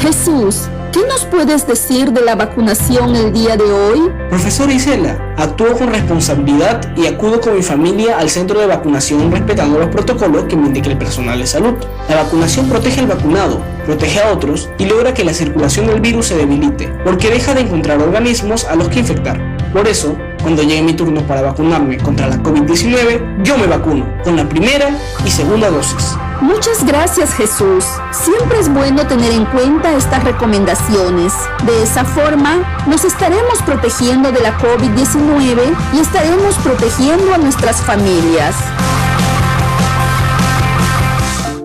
Jesús, ¿qué nos puedes decir de la vacunación el día de hoy? Profesora Isela, actúo con responsabilidad y acudo con mi familia al centro de vacunación respetando los protocolos que me indica el personal de salud. La vacunación protege al vacunado, protege a otros y logra que la circulación del virus se debilite, porque deja de encontrar organismos a los que infectar. Por eso, cuando llegue mi turno para vacunarme contra la COVID-19, yo me vacuno con la primera y segunda dosis. Muchas gracias, Jesús. Siempre es bueno tener en cuenta estas recomendaciones. De esa forma, nos estaremos protegiendo de la COVID-19 y estaremos protegiendo a nuestras familias.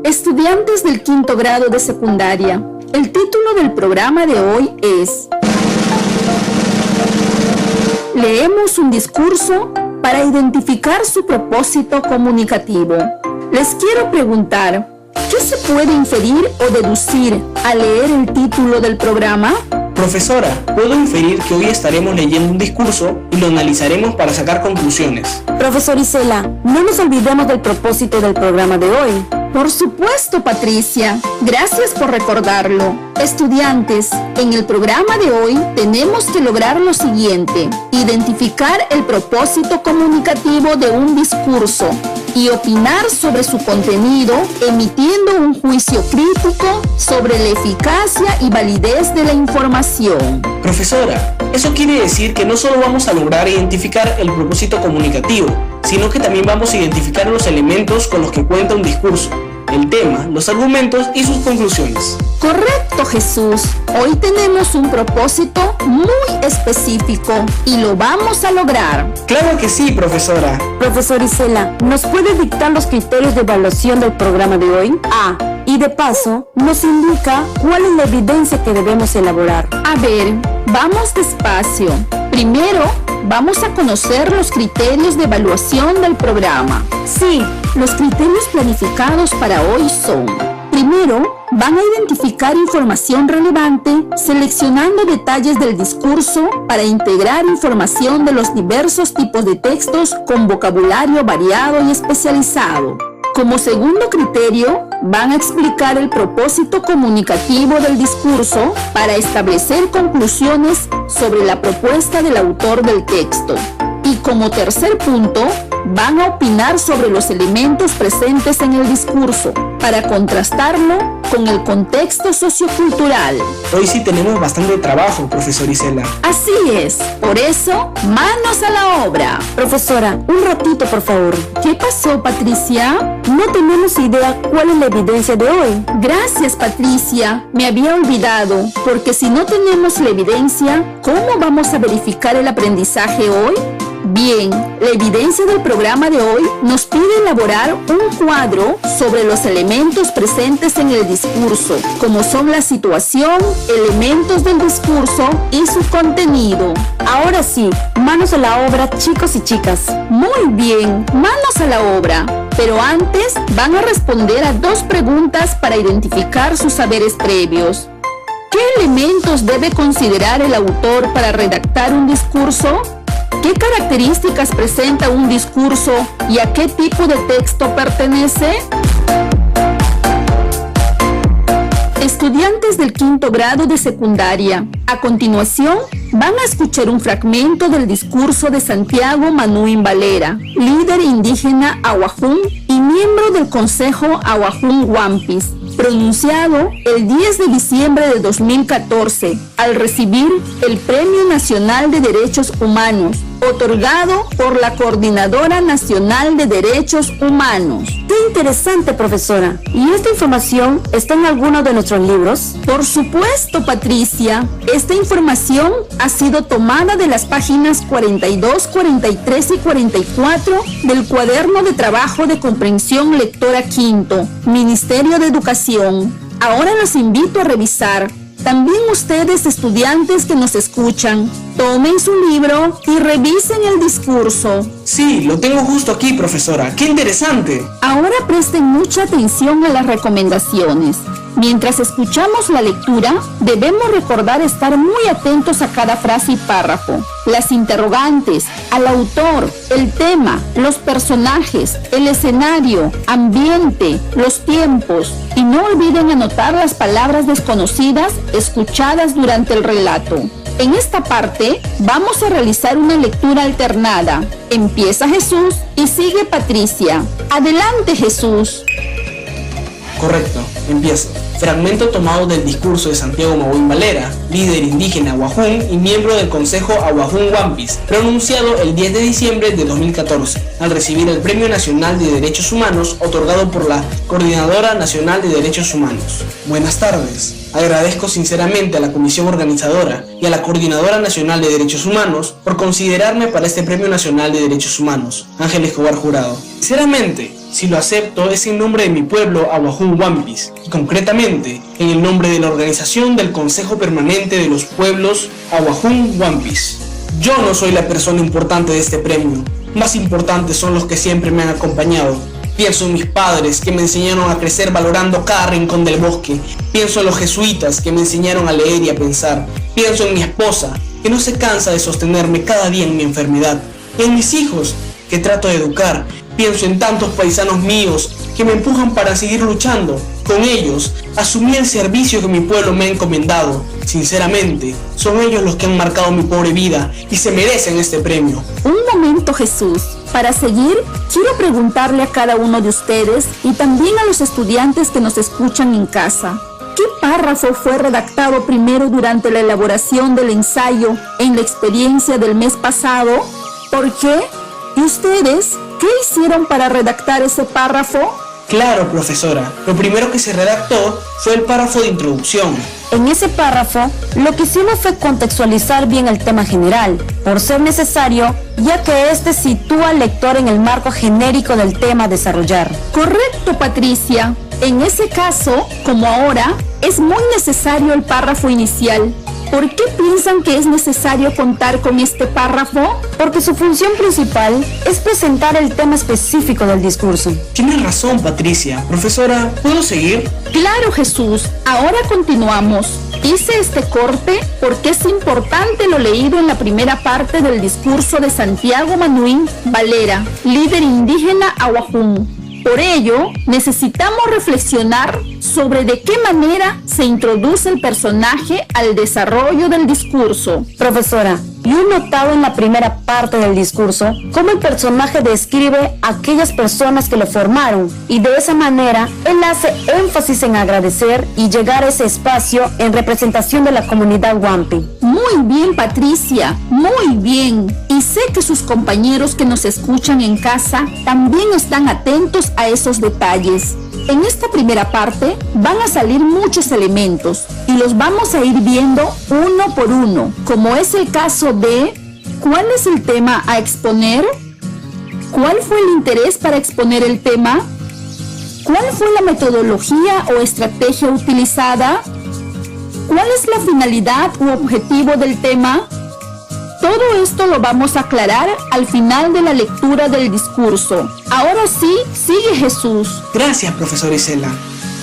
Estudiantes del quinto grado de secundaria, el título del programa de hoy es Leemos un discurso para identificar su propósito comunicativo. Les quiero preguntar, ¿qué se puede inferir o deducir al leer el título del programa? Profesora, puedo inferir que hoy estaremos leyendo un discurso y lo analizaremos para sacar conclusiones. Profesor Isela, no nos olvidemos del propósito del programa de hoy. Por supuesto, Patricia. Gracias por recordarlo. Estudiantes, en el programa de hoy tenemos que lograr lo siguiente: identificar el propósito comunicativo de un discurso y opinar sobre su contenido, emitiendo un juicio crítico sobre la eficacia y validez de la información. Profesora, eso quiere decir que no solo vamos a lograr identificar el propósito comunicativo, sino que también vamos a identificar los elementos con los que cuenta un discurso, el tema, los argumentos y sus conclusiones. Correcto, Jesús. Hoy tenemos un propósito muy específico y lo vamos a lograr. Claro que sí, profesora. Profesor Isela, ¿nos puede dictar los criterios de evaluación del programa de hoy? Y de paso, nos indica cuál es la evidencia que debemos elaborar. A ver, vamos despacio. Primero, vamos a conocer los criterios de evaluación del programa. Sí, los criterios planificados para hoy son: primero, van a identificar información relevante, seleccionando detalles del discurso para integrar información de los diversos tipos de textos con vocabulario variado y especializado. Como segundo criterio, van a explicar el propósito comunicativo del discurso para establecer conclusiones sobre la propuesta del autor del texto. Y como tercer punto, van a opinar sobre los elementos presentes en el discurso para contrastarlo con el contexto sociocultural. Hoy sí tenemos bastante trabajo, profesor Isela. Así es. Por eso, manos a la obra. Profesora, un ratito, por favor. ¿Qué pasó, Patricia? No tenemos idea cuál es la evidencia de hoy. Gracias, Patricia. Me había olvidado, porque si no tenemos la evidencia, ¿cómo vamos a verificar el aprendizaje hoy? Bien, la evidencia del programa de hoy nos pide elaborar un cuadro sobre los elementos presentes en el discurso, como son la situación, elementos del discurso y su contenido. Ahora sí, manos a la obra, chicos y chicas. Muy bien, manos a la obra. Pero antes van a responder a 2 preguntas para identificar sus saberes previos. ¿Qué elementos debe considerar el autor para redactar un discurso? ¿Qué características presenta un discurso y a qué tipo de texto pertenece? Estudiantes del quinto grado de secundaria, a continuación van a escuchar un fragmento del discurso de Santiago Manuín Valera, líder indígena Ahuajún y miembro del Consejo Ahuajún Huampis, pronunciado el 10 de diciembre de 2014, al recibir el Premio Nacional de Derechos Humanos, otorgado por la Coordinadora Nacional de Derechos Humanos. ¡Qué interesante, profesora! ¿Y esta información está en alguno de nuestros libros? Por supuesto, Patricia. Esta información ha sido tomada de las páginas 42, 43 y 44 del Cuaderno de Trabajo de Comprensión Lectora Quinto, Ministerio de Educación. Ahora los invito a revisar. También ustedes, estudiantes que nos escuchan, tomen su libro y revisen el discurso. Sí, lo tengo justo aquí, profesora. ¡Qué interesante! Ahora presten mucha atención a las recomendaciones. Mientras escuchamos la lectura, debemos recordar estar muy atentos a cada frase y párrafo, las interrogantes, al autor, el tema, los personajes, el escenario, ambiente, los tiempos, y no olviden anotar las palabras desconocidas escuchadas durante el relato. En esta parte vamos a realizar una lectura alternada. Empieza Jesús y sigue Patricia. Adelante, Jesús. Correcto, empiezo. Fragmento tomado del discurso de Santiago Mauín Valera, líder indígena Awajún y miembro del Consejo Awajún Wampis, pronunciado el 10 de diciembre de 2014, al recibir el Premio Nacional de Derechos Humanos otorgado por la Coordinadora Nacional de Derechos Humanos. Buenas tardes. Agradezco sinceramente a la Comisión Organizadora y a la Coordinadora Nacional de Derechos Humanos por considerarme para este Premio Nacional de Derechos Humanos. Ángel Escobar Jurado. Sinceramente, si lo acepto es en nombre de mi pueblo Awajún Wampis, y concretamente en el nombre de la organización del Consejo Permanente de los Pueblos Awajún Wampis. Yo no soy la persona importante de este premio, más importantes son los que siempre me han acompañado. Pienso en mis padres que me enseñaron a crecer valorando cada rincón del bosque. Pienso en los jesuitas que me enseñaron a leer y a pensar. Pienso en mi esposa que no se cansa de sostenerme cada día en mi enfermedad. En mis hijos que trato de educar. Pienso en tantos paisanos míos que me empujan para seguir luchando. Con ellos, asumí el servicio que mi pueblo me ha encomendado. Sinceramente, son ellos los que han marcado mi pobre vida y se merecen este premio. Un momento, Jesús. Para seguir, quiero preguntarle a cada uno de ustedes y también a los estudiantes que nos escuchan en casa. ¿Qué párrafo fue redactado primero durante la elaboración del ensayo en la experiencia del mes pasado? ¿Por qué? ¿Y ustedes qué hicieron para redactar ese párrafo? Claro, profesora. Lo primero que se redactó fue el párrafo de introducción. En ese párrafo, lo que hicimos fue contextualizar bien el tema general, por ser necesario, ya que este sitúa al lector en el marco genérico del tema a desarrollar. Correcto, Patricia. En ese caso, como ahora, es muy necesario el párrafo inicial. ¿Por qué piensan que es necesario contar con este párrafo? Porque su función principal es presentar el tema específico del discurso. Tienes razón, Patricia. Profesora, ¿puedo seguir? Claro, Jesús. Ahora continuamos. Hice este corte porque es importante lo leído en la primera parte del discurso de Santiago Mauín Valera, líder indígena Awajún. Por ello, necesitamos reflexionar sobre de qué manera se introduce el personaje al desarrollo del discurso. Profesora, yo he notado en la primera parte del discurso cómo el personaje describe a aquellas personas que lo formaron y de esa manera él hace énfasis en agradecer y llegar a ese espacio en representación de la comunidad Wampi. Muy bien, Patricia, muy bien. Y sé que sus compañeros que nos escuchan en casa también están atentos a esos detalles. En esta primera parte van a salir muchos elementos y los vamos a ir viendo uno por uno, como es el caso de ¿cuál es el tema a exponer? ¿Cuál fue el interés para exponer el tema? ¿Cuál fue la metodología o estrategia utilizada? ¿Cuál es la finalidad u objetivo del tema? Todo esto lo vamos a aclarar al final de la lectura del discurso. Ahora sí, sigue Jesús. Gracias, profesora Isela.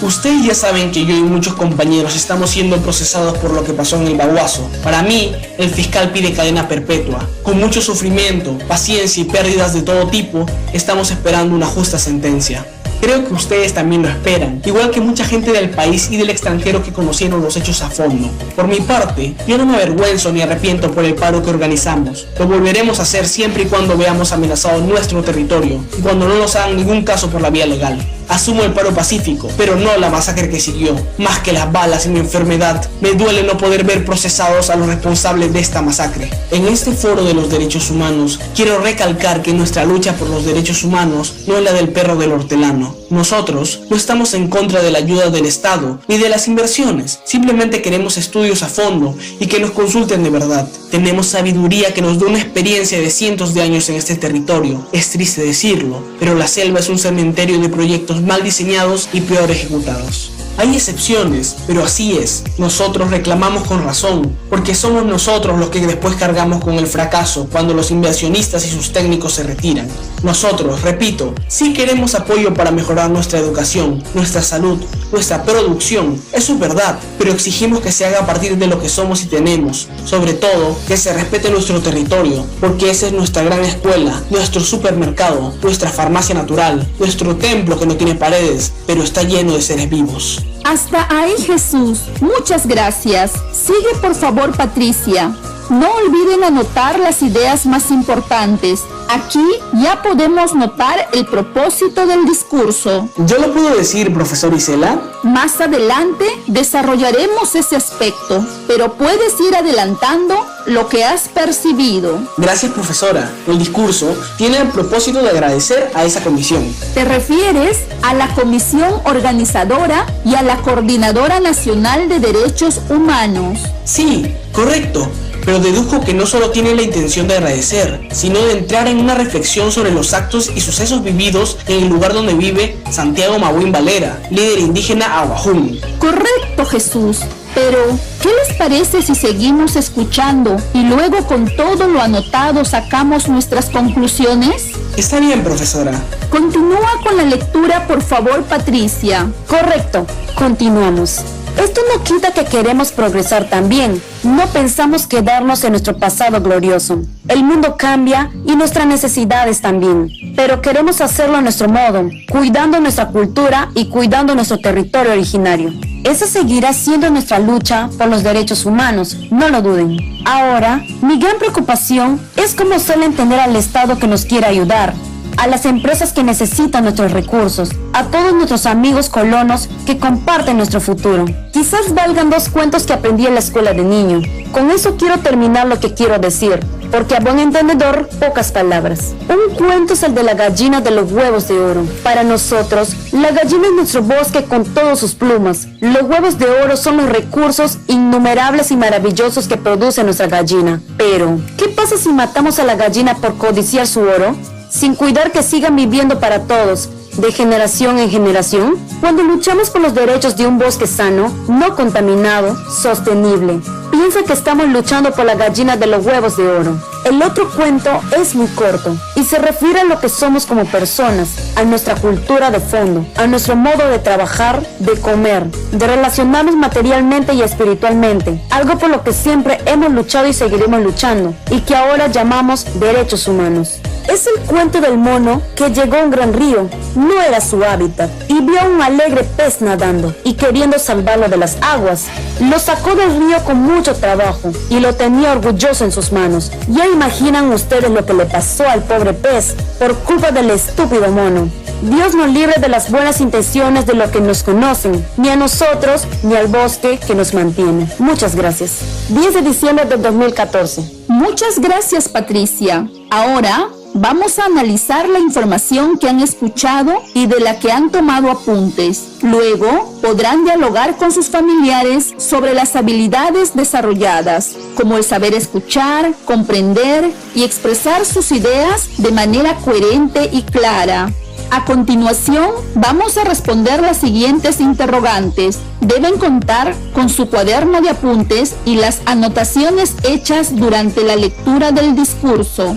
Ustedes ya saben que yo y muchos compañeros estamos siendo procesados por lo que pasó en el Baguazo. Para mí, el fiscal pide cadena perpetua. Con mucho sufrimiento, paciencia y pérdidas de todo tipo, estamos esperando una justa sentencia. Creo que ustedes también lo esperan, igual que mucha gente del país y del extranjero que conocieron los hechos a fondo. Por mi parte, yo no me avergüenzo ni arrepiento por el paro que organizamos. Lo volveremos a hacer siempre y cuando veamos amenazado nuestro territorio y cuando no nos hagan ningún caso por la vía legal. Asumo el paro pacífico, pero no la masacre que siguió. Más que las balas y mi enfermedad, me duele no poder ver procesados a los responsables de esta masacre. En este foro de los derechos humanos, quiero recalcar que nuestra lucha por los derechos humanos no es la del perro del hortelano. Nosotros no estamos en contra de la ayuda del Estado ni de las inversiones. Simplemente queremos estudios a fondo y que nos consulten de verdad. Tenemos sabiduría que nos da una experiencia de cientos de años en este territorio. Es triste decirlo, pero la selva es un cementerio de proyectos mal diseñados y peor ejecutados. Hay excepciones, pero así es. Nosotros reclamamos con razón, porque somos nosotros los que después cargamos con el fracaso cuando los inversionistas y sus técnicos se retiran. Nosotros, repito, sí queremos apoyo para mejorar nuestra educación, nuestra salud, nuestra producción. Eso es verdad, pero exigimos que se haga a partir de lo que somos y tenemos. Sobre todo, que se respete nuestro territorio, porque esa es nuestra gran escuela, nuestro supermercado, nuestra farmacia natural, nuestro templo que no tiene paredes, pero está lleno de seres vivos. Hasta ahí, Jesús. Muchas gracias. Sigue, por favor, Patricia. No olviden anotar las ideas más importantes. Aquí ya podemos notar el propósito del discurso. ¿Yo lo puedo decir, profesor Isela? Más adelante desarrollaremos ese aspecto, pero puedes ir adelantando lo que has percibido. Gracias, profesora. El discurso tiene el propósito de agradecer a esa comisión. ¿Te refieres a la comisión organizadora y a la Coordinadora Nacional de Derechos Humanos? Sí, correcto. Pero dedujo que no solo tiene la intención de agradecer, sino de entrar en una reflexión sobre los actos y sucesos vividos en el lugar donde vive Santiago Mabuín Valera, líder indígena Aguajún. Correcto, Jesús. Pero, ¿qué les parece si seguimos escuchando y luego con todo lo anotado sacamos nuestras conclusiones? Está bien, profesora. Continúa con la lectura, por favor, Patricia. Correcto, continuamos. Esto no quita que queremos progresar también. No pensamos quedarnos en nuestro pasado glorioso. El mundo cambia y nuestras necesidades también. Pero queremos hacerlo a nuestro modo, cuidando nuestra cultura y cuidando nuestro territorio originario. Esa seguirá siendo nuestra lucha por los derechos humanos, no lo duden. Ahora, mi gran preocupación es cómo hacerle entender al Estado que nos quiere ayudar, a las empresas que necesitan nuestros recursos, a todos nuestros amigos colonos que comparten nuestro futuro. Quizás valgan 2 cuentos que aprendí en la escuela de niño. Con eso quiero terminar lo que quiero decir, porque a buen entendedor, pocas palabras. Un cuento es el de la gallina de los huevos de oro. Para nosotros, la gallina es nuestro bosque con todas sus plumas. Los huevos de oro son los recursos innumerables y maravillosos que produce nuestra gallina. Pero, ¿qué pasa si matamos a la gallina por codiciar su oro? Sin cuidar que sigan viviendo para todos, de generación en generación. Cuando luchamos por los derechos de un bosque sano, no contaminado, sostenible, piensa que estamos luchando por la gallina de los huevos de oro. El otro cuento es muy corto y se refiere a lo que somos como personas, a nuestra cultura de fondo, a nuestro modo de trabajar, de comer, de relacionarnos materialmente y espiritualmente, algo por lo que siempre hemos luchado y seguiremos luchando, y que ahora llamamos derechos humanos. Es el cuento del mono que llegó a un gran río, no era su hábitat, y vio a un alegre pez nadando y queriendo salvarlo de las aguas. Lo sacó del río con mucho trabajo y lo tenía orgulloso en sus manos. Ya imaginan ustedes lo que le pasó al pobre pez por culpa del estúpido mono. Dios nos libre de las buenas intenciones de los que nos conocen, ni a nosotros ni al bosque que nos mantiene. Muchas gracias. 10 de diciembre del 2014. Muchas gracias, Patricia. Ahora vamos a analizar la información que han escuchado y de la que han tomado apuntes. Luego podrán dialogar con sus familiares sobre las habilidades desarrolladas, como el saber escuchar, comprender y expresar sus ideas de manera coherente y clara. A continuación, vamos a responder las siguientes interrogantes. Deben contar con su cuaderno de apuntes y las anotaciones hechas durante la lectura del discurso.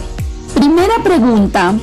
Primera pregunta.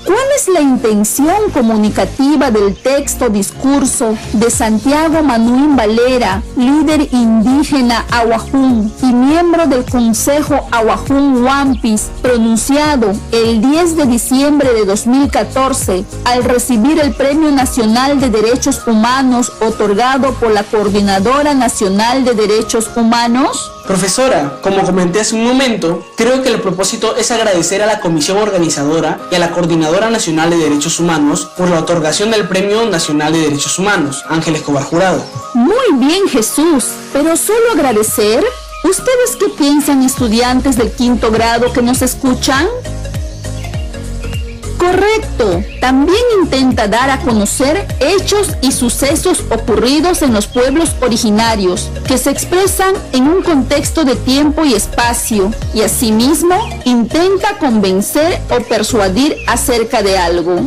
¿Cuál es la intención comunicativa del texto discurso de Santiago Manuín Valera, líder indígena Aguajún y miembro del Consejo Aguajún Huampis, pronunciado el 10 de diciembre de 2014 al recibir el Premio Nacional de Derechos Humanos otorgado por la Coordinadora Nacional de Derechos Humanos? Profesora, como comenté hace un momento, creo que el propósito es agradecer a la Comisión Organizadora y a la Coordinadora Nacional de Derechos Humanos por la otorgación del Premio Nacional de Derechos Humanos, Ángel Escobar Jurado. Muy bien, Jesús, pero ¿solo agradecer? ¿Ustedes qué piensan, estudiantes del 5º grado que nos escuchan? Correcto. También intenta dar a conocer hechos y sucesos ocurridos en los pueblos originarios, que se expresan en un contexto de tiempo y espacio, y asimismo intenta convencer o persuadir acerca de algo.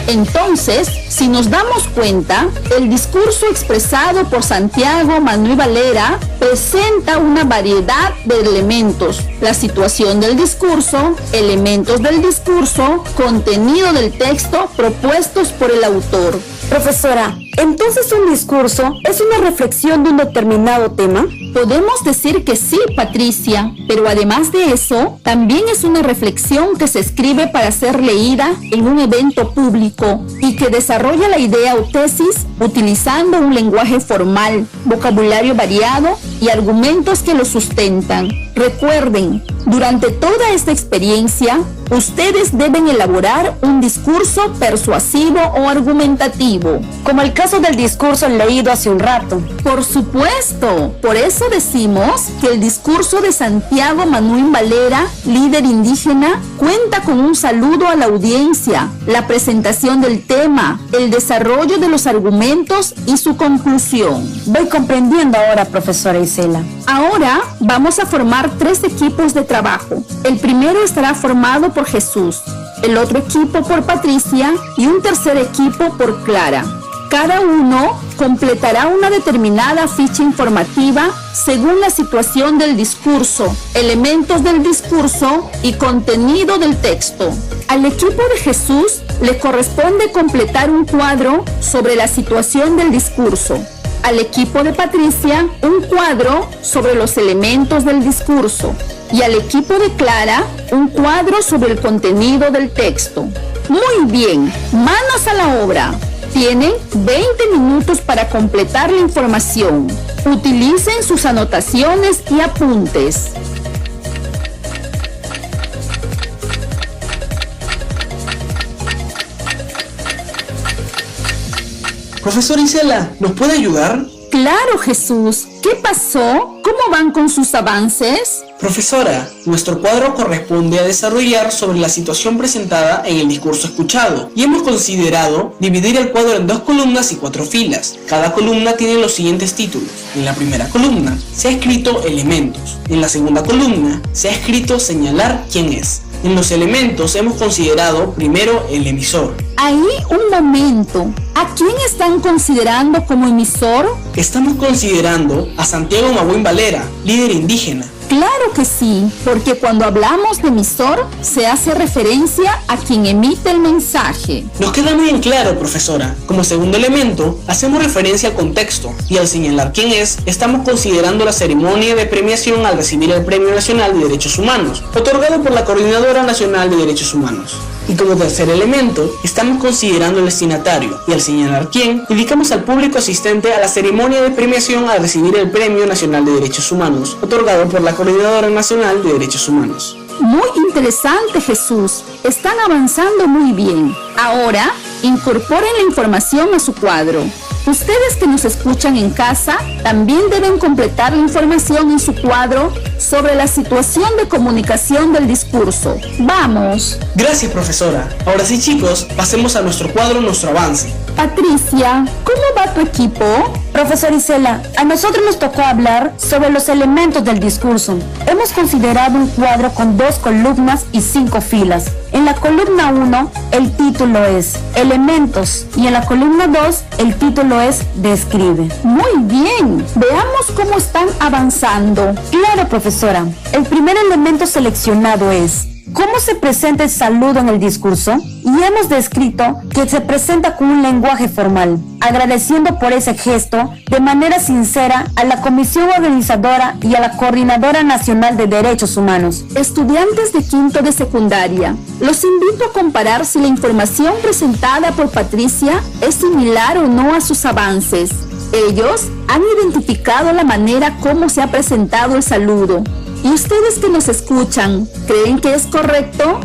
Entonces, si nos damos cuenta, el discurso expresado por Santiago Manuel Valera presenta una variedad de elementos: la situación del discurso, elementos del discurso, contenido del texto propuestos por el autor. Profesora, ¿entonces un discurso es una reflexión de un determinado tema? Podemos decir que sí, Patricia, pero además de eso, también es una reflexión que se escribe para ser leída en un evento público y que desarrolla la idea o tesis utilizando un lenguaje formal, vocabulario variado y argumentos que lo sustentan. Recuerden, durante toda esta experiencia, ustedes deben elaborar un discurso persuasivo o argumentativo, como el caso del discurso leído hace un rato. Por supuesto, por eso decimos que el discurso de Santiago Manuel Valera, líder indígena, cuenta con un saludo a la audiencia, la presentación del tema, el desarrollo de los argumentos y su conclusión. Voy comprendiendo ahora, profesora Isela. Ahora vamos a formar 3 equipos de trabajo. El primero estará formado por Jesús, el otro equipo por Patricia y un tercer equipo por Clara. Cada uno completará una determinada ficha informativa según la situación del discurso, elementos del discurso y contenido del texto. Al equipo de Jesús le corresponde completar un cuadro sobre la situación del discurso. Al equipo de Patricia, un cuadro sobre los elementos del discurso. Y al equipo de Clara, un cuadro sobre el contenido del texto. Muy bien, manos a la obra. Tienen 20 minutos para completar la información. Utilicen sus anotaciones y apuntes. Profesora Isela, ¿nos puede ayudar? Claro, Jesús. ¿Qué pasó? ¿Cómo van con sus avances? Profesora, nuestro cuadro corresponde a desarrollar sobre la situación presentada en el discurso escuchado y hemos considerado dividir el cuadro en 2 columnas y 4 filas. Cada columna tiene los siguientes títulos. En la primera columna se ha escrito elementos. En la segunda columna se ha escrito señalar quién es. En los elementos hemos considerado primero el emisor. Ahí un momento. ¿A quién están considerando como emisor? Estamos considerando a Santiago Manuel Valera, líder indígena. Claro que sí, porque cuando hablamos de emisor se hace referencia a quien emite el mensaje. Nos queda muy en claro, profesora. Como segundo elemento, hacemos referencia al contexto y al señalar quién es, estamos considerando la ceremonia de premiación al recibir el Premio Nacional de Derechos Humanos, otorgado por la Coordinadora Nacional de Derechos Humanos. Y como tercer elemento, estamos considerando el destinatario y al señalar quién, indicamos al público asistente a la ceremonia de premiación al recibir el Premio Nacional de Derechos Humanos, otorgado por la Coordinadora Nacional de Derechos Humanos. Muy interesante, Jesús. Están avanzando muy bien. Ahora, incorporen la información a su cuadro. Ustedes que nos escuchan en casa también deben completar la información en su cuadro sobre la situación de comunicación del discurso. ¡Vamos! Gracias, profesora. Ahora sí, chicos, pasemos a nuestro cuadro, nuestro avance. Patricia, ¿cómo va tu equipo? Profesor Isela, a nosotros nos tocó hablar sobre los elementos del discurso. Hemos considerado un cuadro con 2 columnas y 5 filas. En la columna 1, el título es Elementos y en la columna 2, el título es Describe. Muy bien, veamos cómo están avanzando. Claro, profesora. El primer elemento seleccionado es ¿cómo se presenta el saludo en el discurso? Y hemos descrito que se presenta con un lenguaje formal, agradeciendo por ese gesto de manera sincera a la Comisión Organizadora y a la Coordinadora Nacional de Derechos Humanos. Estudiantes de quinto de secundaria, los invito a comparar si la información presentada por Patricia es similar o no a sus avances. Ellos han identificado la manera como se ha presentado el saludo. ¿Y ustedes que nos escuchan, creen que es correcto?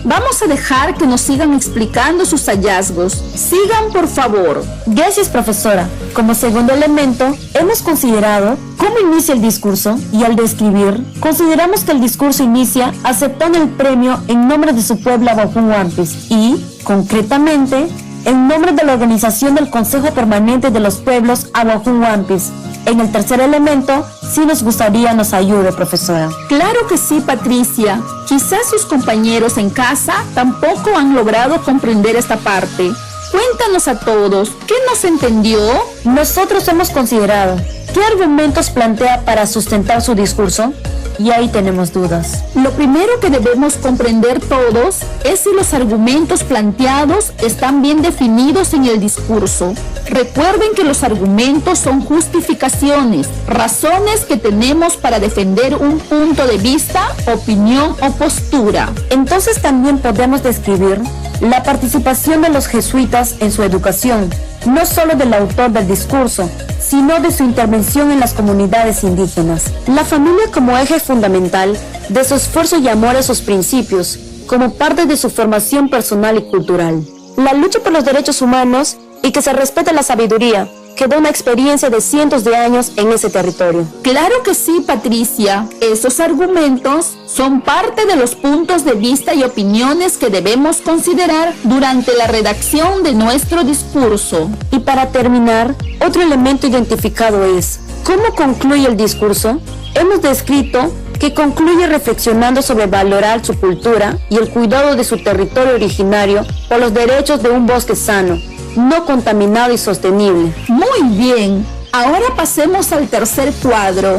Vamos a dejar que nos sigan explicando sus hallazgos. Sigan, por favor. Gracias, profesora. Como segundo elemento, hemos considerado cómo inicia el discurso y al describir, consideramos que el discurso inicia aceptando el premio en nombre de su pueblo Abajún Huampis y, concretamente, en nombre de la organización del Consejo Permanente de los Pueblos Abajún Huampis. En el tercer elemento, sí nos gustaría nos ayude, profesora. Claro que sí, Patricia. Quizás sus compañeros en casa tampoco han logrado comprender esta parte. Cuéntanos a todos, ¿qué no se entendió? Nosotros hemos considerado qué argumentos plantea para sustentar su discurso y ahí tenemos dudas. Lo primero que debemos comprender todos es si los argumentos planteados están bien definidos en el discurso. Recuerden que los argumentos son justificaciones, razones que tenemos para defender un punto de vista, opinión o postura. Entonces también podemos describir la participación de los jesuitas en su educación, no solo del autor del discurso, sino de su intervención en las comunidades indígenas. La familia como eje fundamental de su esfuerzo y amor a sus principios, como parte de su formación personal y cultural. La lucha por los derechos humanos y que se respete la sabiduría, que da una experiencia de cientos de años en ese territorio. Claro que sí, Patricia. Esos argumentos son parte de los puntos de vista y opiniones que debemos considerar durante la redacción de nuestro discurso. Y para terminar, otro elemento identificado es ¿cómo concluye el discurso? Hemos descrito que concluye reflexionando sobre valorar su cultura y el cuidado de su territorio originario por los derechos de un bosque sano, no contaminado y sostenible. Muy bien, ahora pasemos al tercer cuadro.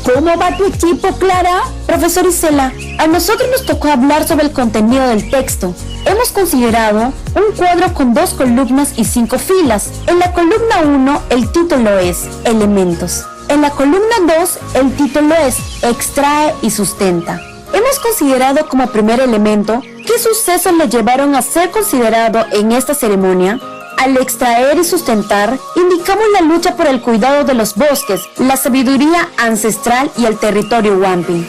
¿Cómo va tu equipo, Clara? Profesor Isela, a nosotros nos tocó hablar sobre el contenido del texto. Hemos considerado un cuadro con 2 columnas y 5 filas. En la columna 1 el título es Elementos. En la columna 2 el título es Extrae y sustenta. Hemos considerado como primer elemento qué sucesos le llevaron a ser considerado en esta ceremonia. Al extraer y sustentar, indicamos la lucha por el cuidado de los bosques, la sabiduría ancestral y el territorio Wampin.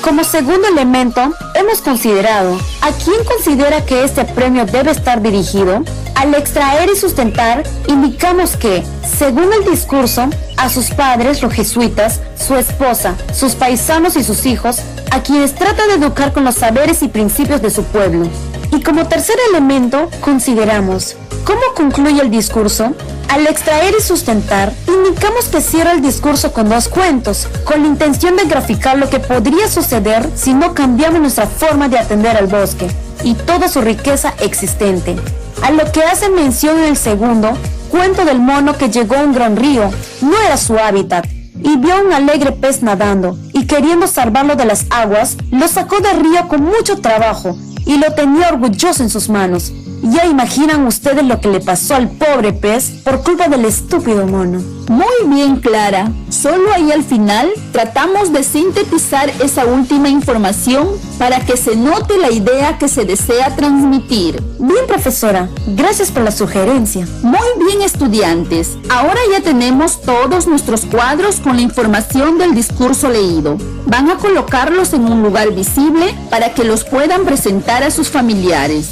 Como segundo elemento, hemos considerado a quién considera que este premio debe estar dirigido. Al extraer y sustentar, indicamos que, según el discurso, a sus padres, los jesuitas, su esposa, sus paisanos y sus hijos, a quienes trata de educar con los saberes y principios de su pueblo. Y como tercer elemento, consideramos ¿cómo concluye el discurso? Al extraer y sustentar, indicamos que cierra el discurso con 2 cuentos, con la intención de graficar lo que podría suceder si no cambiamos nuestra forma de atender al bosque y toda su riqueza existente. A lo que hace mención en el segundo, cuento del mono que llegó a un gran río, no era su hábitat, y vio un alegre pez nadando, y queriendo salvarlo de las aguas, lo sacó del río con mucho trabajo, y lo tenía orgulloso en sus manos. Ya imaginan ustedes lo que le pasó al pobre pez por culpa del estúpido mono. Muy bien, Clara. Solo ahí al final tratamos de sintetizar esa última información para que se note la idea que se desea transmitir. Bien, profesora. Gracias por la sugerencia. Muy bien, estudiantes. Ahora ya tenemos todos nuestros cuadros con la información del discurso leído. Van a colocarlos en un lugar visible para que los puedan presentar a sus familiares.